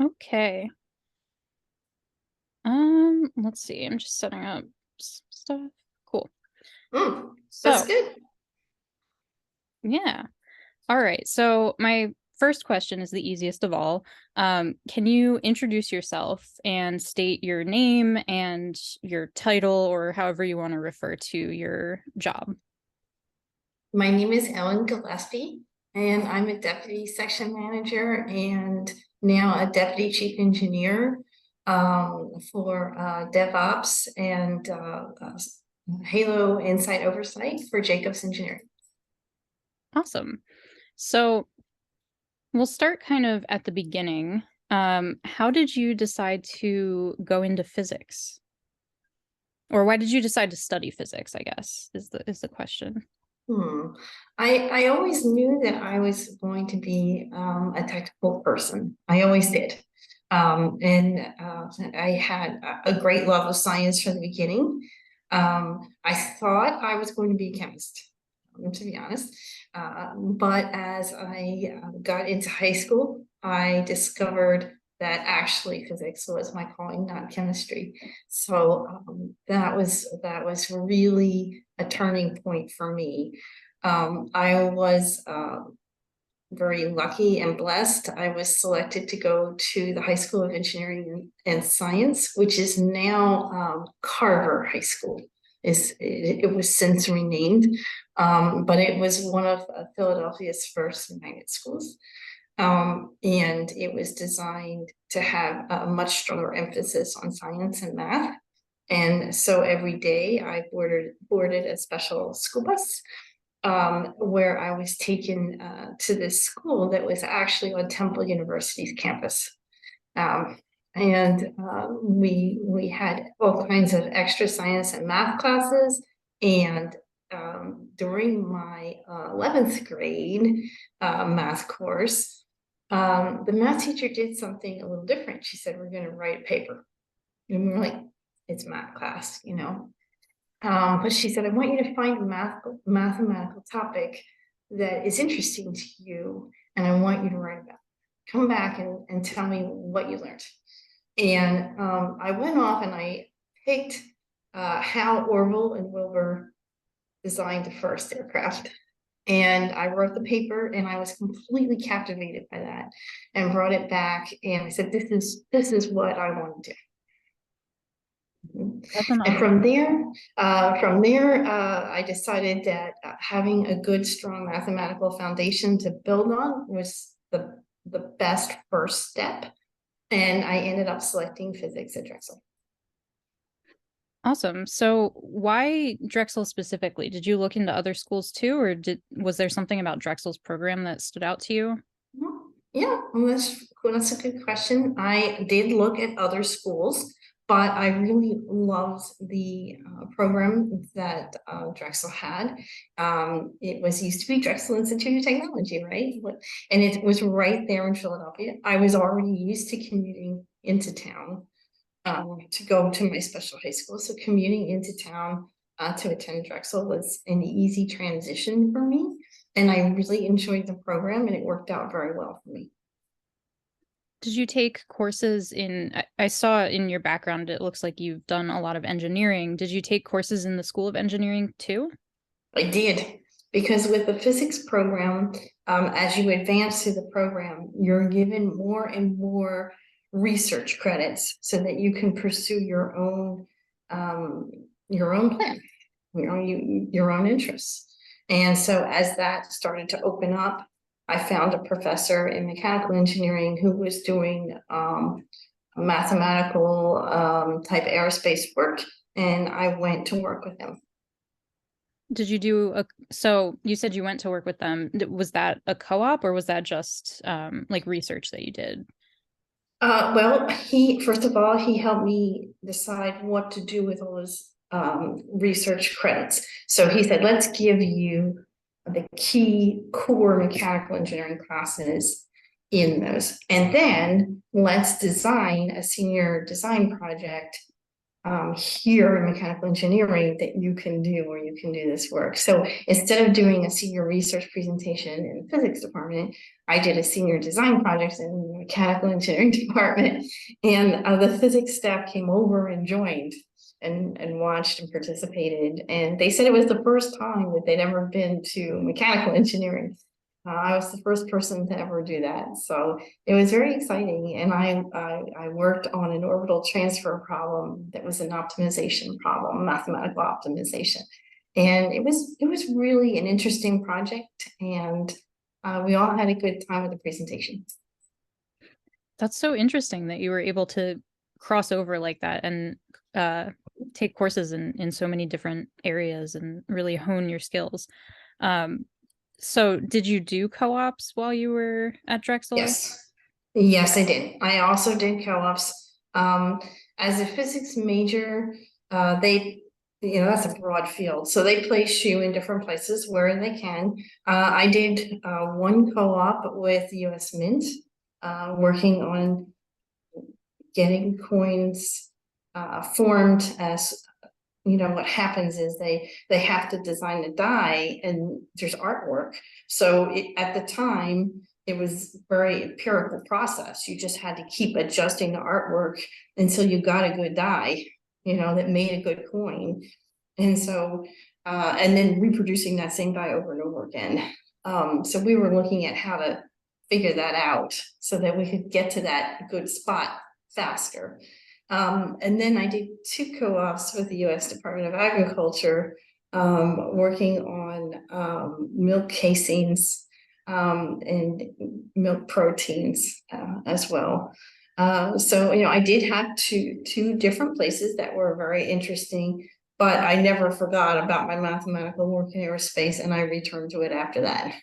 Okay. Let's see. I'm just setting up some stuff. Cool. That's So, good. yeah. All right. So, my first question is the easiest of all. Can you introduce yourself and state your name and your title or however you want to refer to your job? My name is Gillespie, and I'm a deputy section manager and now a deputy chief engineer for DevOps and Halo Insight Oversight for Jacobs Engineering. Awesome. So, we'll start kind of at the beginning. How did you decide to go into physics? Or why did you decide to study physics, I guess, is the question. Hmm. I always knew that I was going to be a technical person. I always did. And I had a great love of science from the beginning. I thought I was going to be a chemist, to be honest. But as I got into high school, I discovered that actually physics was my calling, not chemistry. So that was really a turning point for me. I was very lucky and blessed. I was selected to go to the High School of Engineering and Science, which is now Carver High School. It was since renamed, but it was one of Philadelphia's first magnet schools. And it was designed to have a much stronger emphasis on science and math. And so every day I boarded a special school bus where I was taken to this school that was actually on Temple University's campus. Um, and we had all kinds of extra science and math classes. And during my 11th grade math course, the math teacher did something a little different. She said, we're going to write a paper. And we were like, it's math class, you know. But she said, I want you to find a mathematical topic that is interesting to you, and I want you to write about it. Come back and tell me what you learned. And I went off and I picked how Orville and Wilbur designed the first aircraft. And I wrote the paper and I was completely captivated by that and brought it back. And I said, this is what I want to do. That's an And awesome. from there, I decided that having a good, strong mathematical foundation to build on was the best first step. And I ended up selecting physics at Drexel. Awesome. So why Drexel specifically? Did you look into other schools too, or was there something about Drexel's program that stood out to you? Yeah, well, that's a good question. I did look at other schools, but I really loved the program that Drexel had. It was used to be Drexel Institute of Technology, right? And it was right there in Philadelphia. I was already used to commuting into town to go to my special high school. So commuting into town to attend Drexel was an easy transition for me. And I really enjoyed the program and it worked out very well for me. Did you take courses I saw in your background, it looks like you've done a lot of engineering. Did you take courses in the School of Engineering too? I did, because with the physics program, as you advance through the program, you're given more and more research credits so that you can pursue your own plan, your own interests. And so as that started to open up, I found a professor in mechanical engineering who was doing mathematical type aerospace work, and I went to work with him. Did you do so you said you went to work with them. Was that a co-op or was that just like research that you did? Well, he first of all, he helped me decide what to do with all his research credits. So he said, let's give you the key core mechanical engineering classes in those. And then let's design a senior design project here in mechanical engineering that you can do or you can do this work. So instead of doing a senior research presentation in the physics department, I did a senior design project in the mechanical engineering department, and the physics staff came over and joined and watched and participated. And they said it was the first time that they'd ever been to mechanical engineering. I was the first person to ever do that. So it was very exciting. And I worked on an orbital transfer problem that was an optimization problem, mathematical optimization. And it was really an interesting project. And we all had a good time with the presentation. That's so interesting that you were able to cross over like that and take courses in so many different areas and really hone your skills. So did you do co-ops while you were at Drexel? Yes. Yes, I did. I also did co-ops. As a physics major, they, that's a broad field. So they place you in different places where they can. I did one co-op with US Mint, working on getting coins formed. As what happens is they have to design a die and there's artwork. So at the time, it was very empirical process. You just had to keep adjusting the artwork until you got a good die, that made a good coin. And so, and then reproducing that same die over and over again. So we were looking at how to figure that out so that we could get to that good spot faster. And then I did 2 co-ops with the US Department of Agriculture, working on milk casings and milk proteins as well. So, I did have two different places that were very interesting, but I never forgot about my mathematical work in aerospace, and I returned to it after that.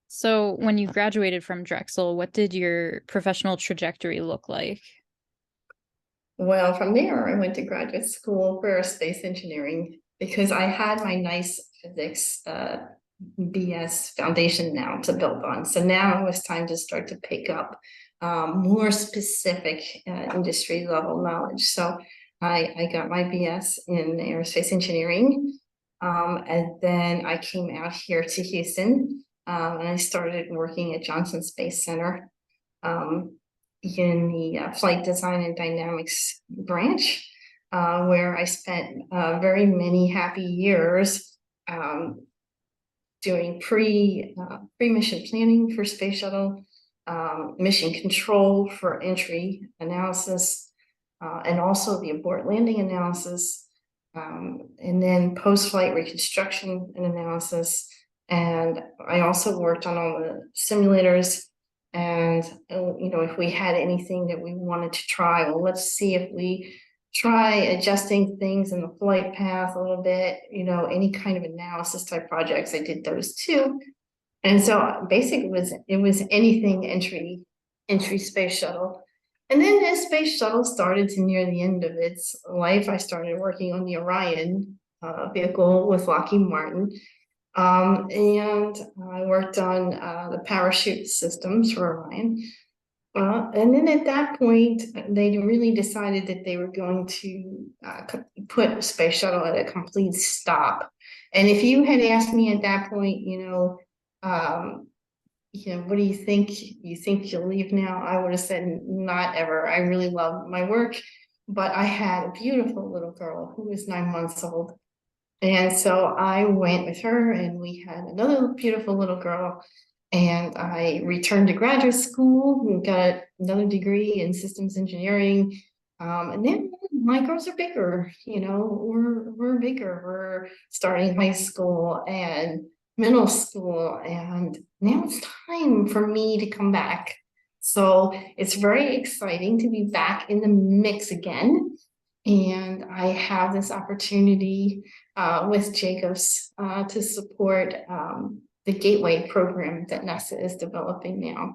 So when you graduated from Drexel, what did your professional trajectory look like? Well, from there, I went to graduate school for aerospace engineering because I had my nice physics BS foundation now to build on. So now it was time to start to pick up more specific industry level knowledge. So I got my BS in aerospace engineering. And then I came out here to Houston, and I started working at Johnson Space Center. In the flight design and dynamics branch, where I spent very many happy years doing pre-mission planning for space shuttle, mission control for entry analysis, and also the abort landing analysis, and then post-flight reconstruction and analysis. And I also worked on all the simulators. And if we had anything that we wanted to try, well, let's see if we try adjusting things in the flight path a little bit, any kind of analysis type projects. I did those too. And so basically it was anything entry space shuttle. And then as space shuttle started to near the end of its life, I started working on the Orion vehicle with Lockheed Martin. And I worked on the parachute systems for Orion. And then at that point, they really decided that they were going to put space shuttle at a complete stop. And if you had asked me at that point, what do you think? You think you'll leave now? I would have said not ever. I really love my work, but I had a beautiful little girl who was 9 months old. And so I went with her, and we had another beautiful little girl, and I returned to graduate school and got another degree in systems engineering. And then my girls are bigger, we're bigger. We're starting high school and middle school, and now it's time for me to come back. So it's very exciting to be back in the mix again. And I have this opportunity with Jacobs to support the Gateway program that NASA is developing now.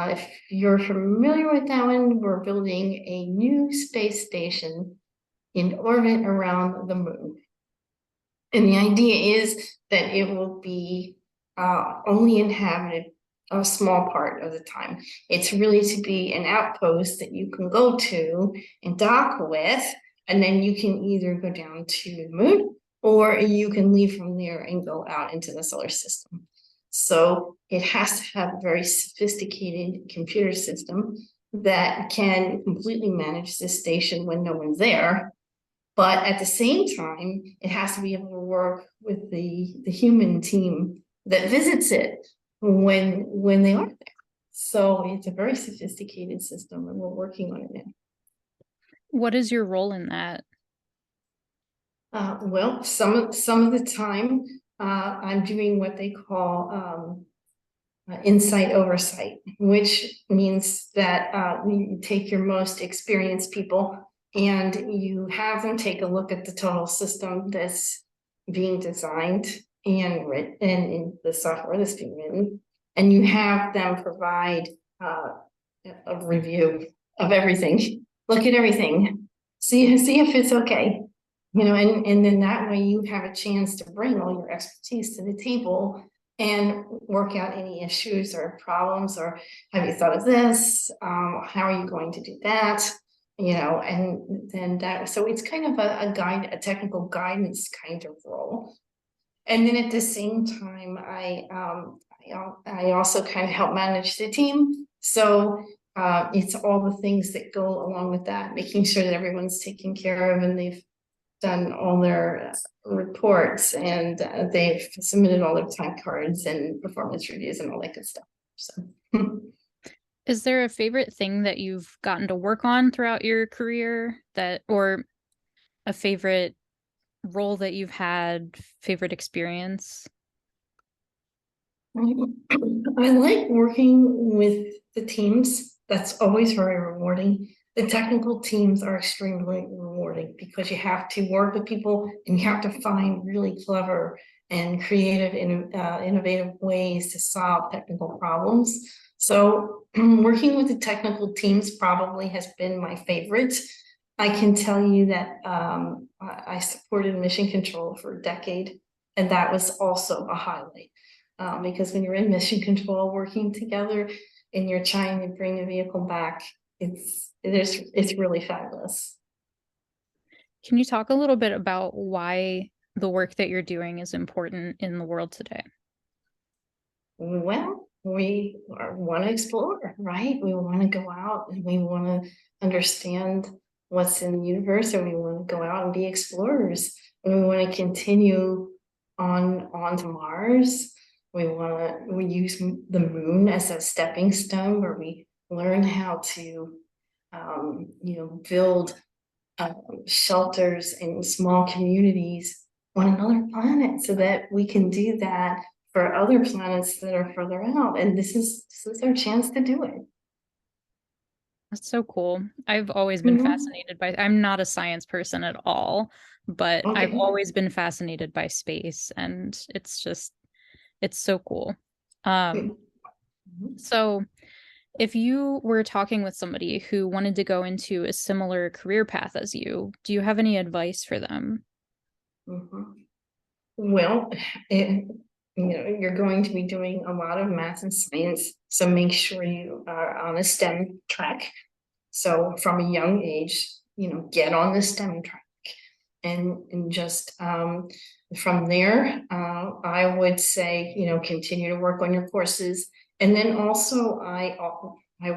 If you're familiar with that one, we're building a new space station in orbit around the moon. And the idea is that it will be only inhabited a small part of the time. It's really to be an outpost that you can go to and dock with and then you can either go down to the moon, or you can leave from there and go out into the solar system. So it has to have a very sophisticated computer system that can completely manage this station when no one's there. But at the same time, it has to be able to work with the human team that visits it when they aren't there. So it's a very sophisticated system, and we're working on it now. What is your role in that? Well, some of the time, I'm doing what they call insight oversight, which means that you take your most experienced people and you have them take a look at the total system that's being designed and written in the software that's being written, and you have them provide a review of everything. Look at everything, see if it's okay. And then that way you have a chance to bring all your expertise to the table and work out any issues or problems, or have you thought of this? How are you going to do that? And then that, so it's kind of a guide, a technical guidance kind of role. And then at the same time, I also kind of help manage the team. So it's all the things that go along with that, making sure that everyone's taken care of and they've done all their reports, and they've submitted all their time cards and performance reviews and all that good stuff. So Is there a favorite thing that you've gotten to work on throughout your career, or a favorite role that you've had, favorite experience? I like working with the teams. That's always very rewarding. The technical teams are extremely rewarding because you have to work with people and you have to find really clever and creative, innovative ways to solve technical problems. So working with the technical teams probably has been my favorite. I can tell you that I supported mission control for a decade, and that was also a highlight. Because when you're in mission control working together and you're trying to bring a vehicle back, it's really fabulous. Can you talk a little bit about why the work that you're doing is important in the world today? Well, we want to explore, right? We want to go out and we want to understand what's in the universe, and we want to go out and be explorers, and we want to continue on to Mars. We use the moon as a stepping stone where we learn how to build shelters and small communities on another planet, so that we can do that for other planets that are further out. And this is our chance to do it. That's so cool. I've always been fascinated by, I'm not a science person at all, but I've Okay. always been fascinated by space, and it's so cool. So if you were talking with somebody who wanted to go into a similar career path as you, do you have any advice for them? Well, you're going to be doing a lot of math and science, so make sure you are on a STEM track. So from a young age, get on the STEM track, and just from there, I would say, continue to work on your courses. And then also I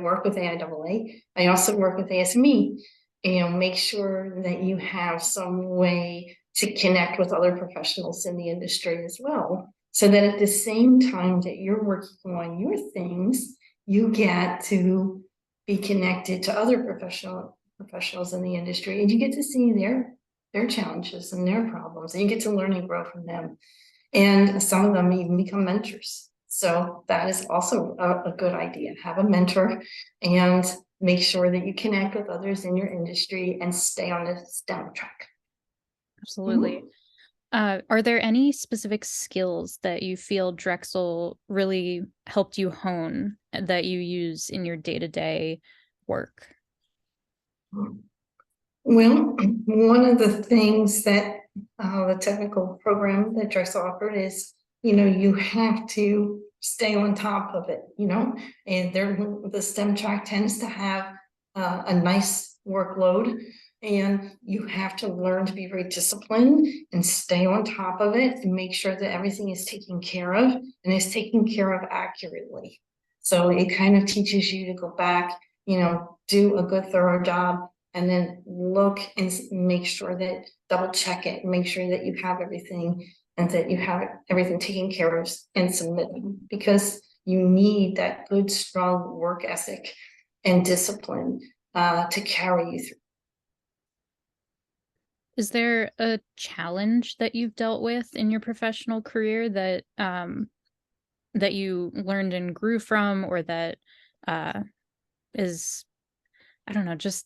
work with AIAA. I also work with ASME, and make sure that you have some way to connect with other professionals in the industry as well. So that at the same time that you're working on your things, you get to be connected to other professionals in the industry, and you get to see their challenges and their problems, and you get to learn and grow from them. And some of them even become mentors. So that is also a good idea. Have a mentor and make sure that you connect with others in your industry and stay on the STEM track. Absolutely. Are there any specific skills that you feel Drexel really helped you hone that you use in your day-to-day work? Well, one of the things that the technical program that Drexel offered is, you have to stay on top of it, and the STEM track tends to have a nice workload. And you have to learn to be very disciplined and stay on top of it and make sure that everything is taken care of and is taken care of accurately. So it kind of teaches you to go back, do a good thorough job and then look and make sure that double check it, make sure that you have everything and that you have everything taken care of and submitting, because you need that good, strong work ethic and discipline to carry you through. Is there a challenge that you've dealt with in your professional career that that you learned and grew from, or that uh, is, I don't know, just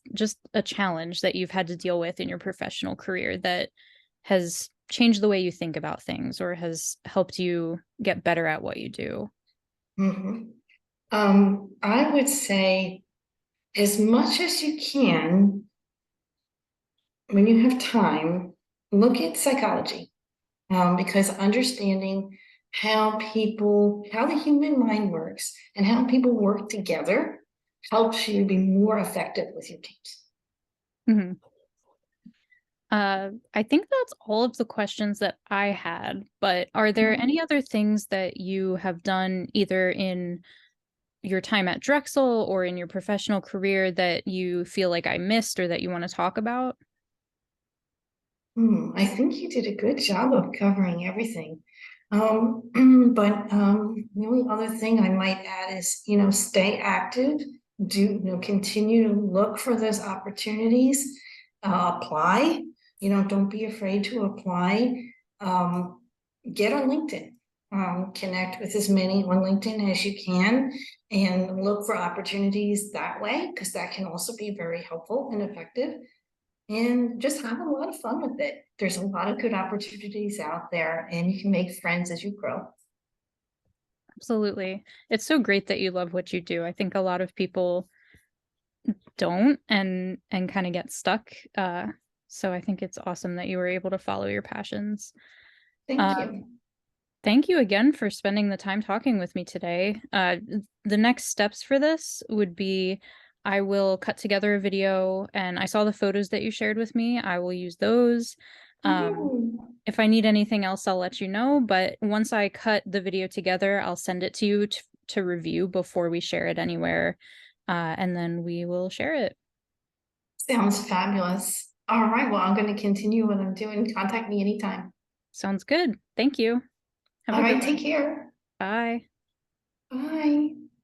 a challenge that you've had to deal with in your professional career that has changed the way you think about things or has helped you get better at what you do? Mm-hmm. I would say as much as you can, when you have time, look at psychology, because understanding how the human mind works and how people work together helps you be more effective with your teams. Mhm. I think that's all of the questions that I had, but are there Mhm. any other things that you have done either in your time at Drexel or in your professional career that you feel like I missed or that you want to talk about? I think you did a good job of covering everything. But the only other thing I might add is, stay active, continue to look for those opportunities, apply, don't be afraid to apply. Um, get on LinkedIn, connect with as many on LinkedIn as you can and look for opportunities that way, because that can also be very helpful and effective, and just have a lot of fun with it. There's a lot of good opportunities out there and you can make friends as you grow. Absolutely. It's so great that you love what you do. I think a lot of people don't and kind of get stuck. So I think it's awesome that you were able to follow your passions. Thank Um, you. Thank you again for spending the time talking with me today. The next steps for this would be I will cut together a video, and I saw the photos that you shared with me. I will use those. Um, Mhm. if I need anything else, I'll let you know. But once I cut the video together, I'll send it to you to review before we share it anywhere. And then we will share it. Sounds fabulous. All right, well, I'm going to continue what I'm doing. Contact me anytime. Sounds good. Thank you. Have All a good right, one. take care. Bye. Bye.